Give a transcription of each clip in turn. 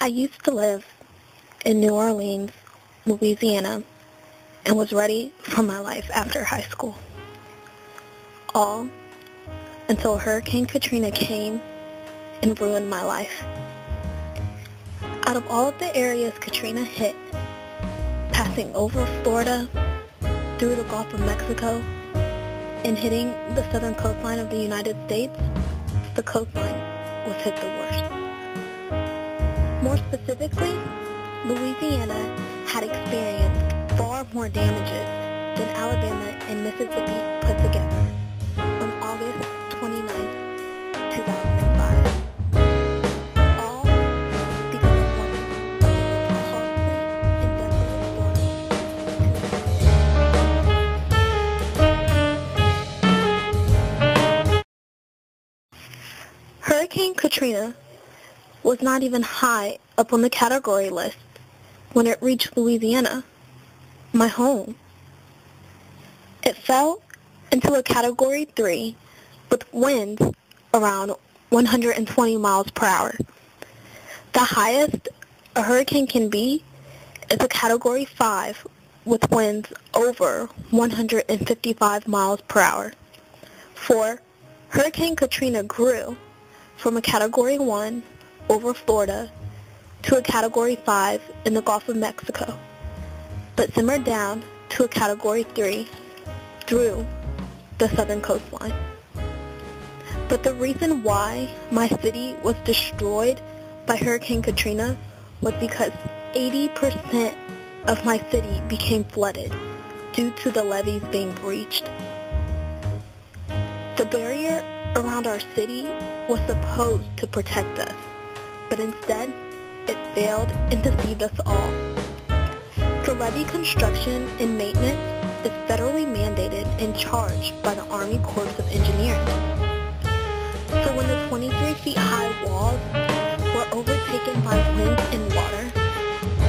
I used to live in New Orleans, Louisiana, and was ready for my life after high school. All until Hurricane Katrina came and ruined my life. Out of all of the areas Katrina hit, passing over Florida, through the Gulf of Mexico, and hitting the southern coastline of the United States, the coastline was hit the worst. More specifically, Louisiana had experienced far more damages than Alabama and Mississippi put together on August 29, 2005. All because of one of the most costly and desolate storms. Hurricane Katrina was not even high up on the category list when it reached Louisiana, my home. It fell into a Category 3 with winds around 120 miles per hour. The highest a hurricane can be is a Category 5 with winds over 155 miles per hour. For Hurricane Katrina grew from a Category 1 over Florida to a Category 5 in the Gulf of Mexico, but simmered down to a Category 3 through the southern coastline. But the reason why my city was destroyed by Hurricane Katrina was because 80% of my city became flooded due to the levees being breached. The barrier around our city was supposed to protect us, but instead, it failed and deceived us all. The levee construction and maintenance is federally mandated and charged by the Army Corps of Engineers. So when the 23 feet high walls were overtaken by wind and water,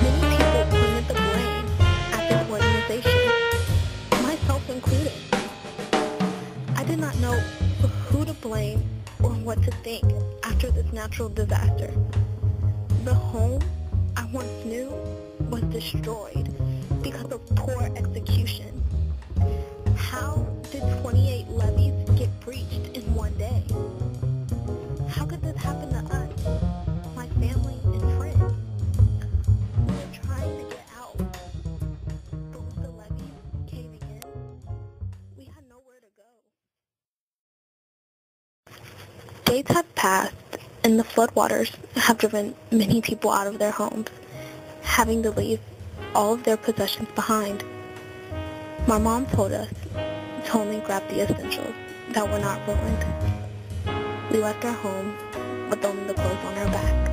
many people pointed the blame at this organization, myself included. I did not know who to blame or what to think after this natural disaster. The home I once knew was destroyed because of poor execution. How did 28 levees get breached in one day? How could this happen to us, my family and friends? We were trying to get out, but with the levees caving in, we had nowhere to go. Days have passed, and the floodwaters have driven many people out of their homes, having to leave all of their possessions behind. My mom told us to only grab the essentials that were not ruined. We left our home with only the clothes on our back.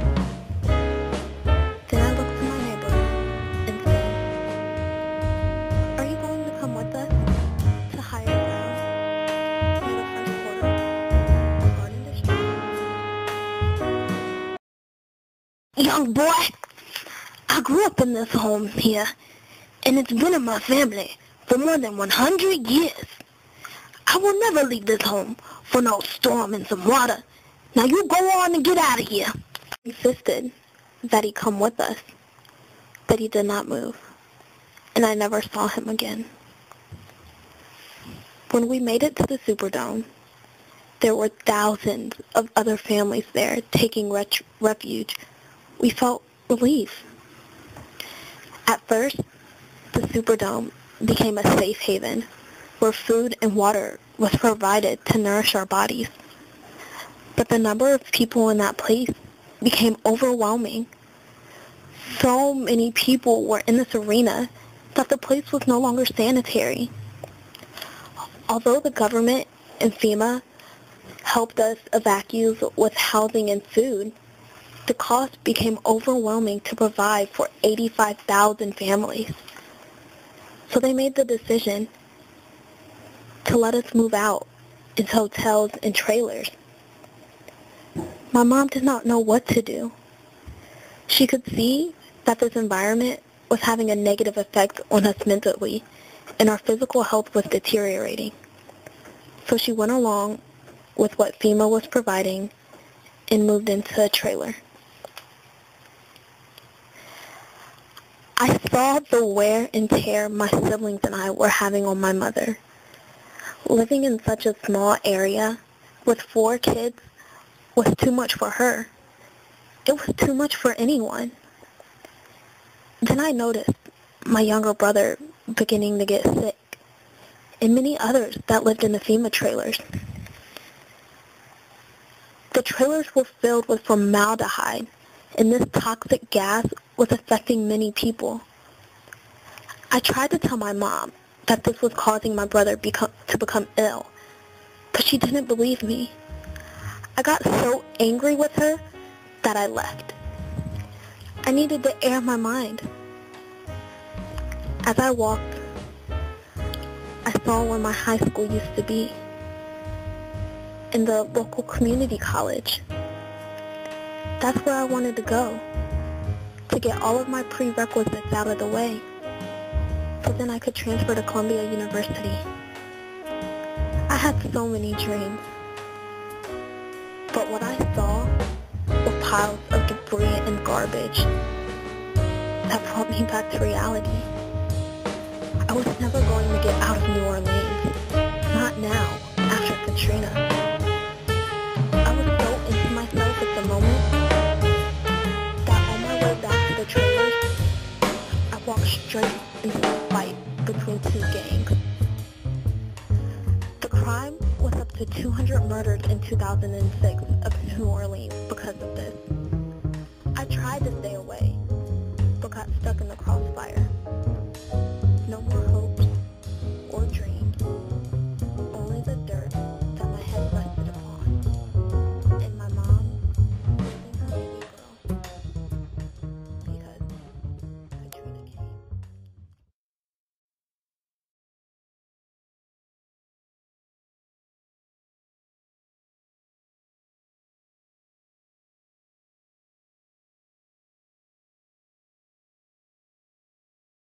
Then I looked to my neighbor and said, "Are you going to come with us to higher ground near the front quarter of Garden District?" "Young boy, I grew up in this home here, and it's been in my family for more than 100 years. I will never leave this home for no storm and some water. Now you go on and get out of here." I insisted that he come with us, but he did not move, and I never saw him again. When we made it to the Superdome, there were thousands of other families there taking refuge. We felt relief. At first, the Superdome became a safe haven where food and water was provided to nourish our bodies. But the number of people in that place became overwhelming. So many people were in this arena that the place was no longer sanitary. Although the government and FEMA helped us evacuate with housing and food, the cost became overwhelming to provide for 85,000 families. So they made the decision to let us move out into hotels and trailers. My mom did not know what to do. She could see that this environment was having a negative effect on us mentally, and our physical health was deteriorating. So she went along with what FEMA was providing and moved into a trailer. I saw the wear and tear my siblings and I were having on my mother. Living in such a small area with 4 kids was too much for her. It was too much for anyone. Then I noticed my younger brother beginning to get sick, and many others that lived in the FEMA trailers. The trailers were filled with formaldehyde, and this toxic gas was affecting many people. I tried to tell my mom that this was causing my brother to become ill, but she didn't believe me. I got so angry with her that I left. I needed to air my mind. As I walked, I saw where my high school used to be, in the local community college. That's where I wanted to go, to get all of my prerequisites out of the way, so then I could transfer to Columbia University. I had so many dreams, but what I saw were piles of debris and garbage that brought me back to reality. I was never going to get out of New Orleans, not now, after Katrina. I was so into myself at the moment that on my way back to the trailers, I walked straight into a fight between 2 gangs. The crime was up to 200 murders in 2006 of New Orleans because of this.